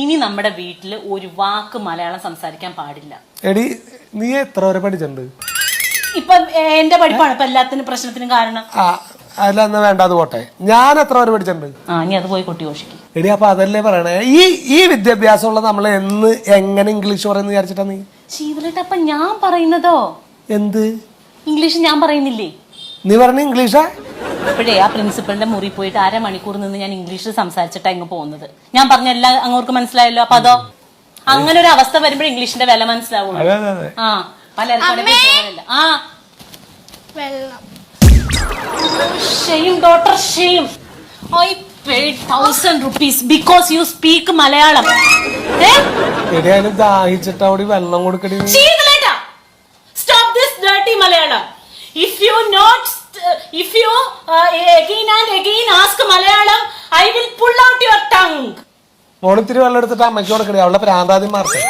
ഇനി നമ്മുടെ വീട്ടില് ഒരു വാക്ക് മലയാളം സംസാരിക്കാൻ പാടില്ല. എടി നീ എത്ര വരെ പഠിച്ചിട്ടുണ്ട്? ഇപ്പൊ എന്റെ പഠിപ്പാണ് ഇപ്പൊ എല്ലാത്തിനും പ്രശ്നത്തിനും കാരണം. അല്ല എന്നാ വേണ്ട, അത് പോട്ടെ. ഞാൻ എത്ര വരെ പഠിച്ചിട്ടുണ്ട്? ഇനി അത് പോയി കൊട്ടി ഘോഷിക്കും. എടി അപ്പൊ അതല്ലേ പറയണേ, ഈ വിദ്യാഭ്യാസമുള്ള നമ്മൾ എങ്ങനെ ഇംഗ്ലീഷ് പറയുന്ന വിചാരിച്ചിട്ടാ നീ? ശീതളേട്ട അപ്പൊ ഞാൻ പറയുന്നതോ എന്ത് ഇംഗ്ലീഷ് ഞാൻ പറയുന്നില്ലേ? നീ പറഞ്ഞ ഇംഗ്ലീഷാ? ഇപ്പോഴേ ആ പ്രിൻസിപ്പളിന്റെ മുറി പോയിട്ട് 1/2 മണിക്കൂർ നിന്ന് ഞാൻ ഇംഗ്ലീഷിൽ സംസാരിച്ചിട്ടാ ഇങ്ങ് പോകുന്നത്. ഞാൻ പറഞ്ഞ എല്ലാം അങ്ങോട്ട് മനസ്സിലായല്ലോ. അപ്പൊ അതോ അങ്ങനെ ഒരു അവസ്ഥ വരുമ്പോഴേ ഇംഗ്ലീഷിന്റെ വില മനസ്സിലാവുള്ളൂ. Shame, daughter, shame. I paid 1,000 rupees because you speak Malayalam. ദാഹിച്ചിട്ട് അവിടെ വെള്ളം കൊടുക്കടി. Stop this dirty Malayalam. If you again and again ask Malayalam, I will pull out your tongue. മോളിത്തിരി വെള്ളം എടുത്തിട്ട് അമ്മയ്ക്ക് കൊടുക്കണേ, അവളുടെ പ്രാന്താദ്യം മാറട്ടെ.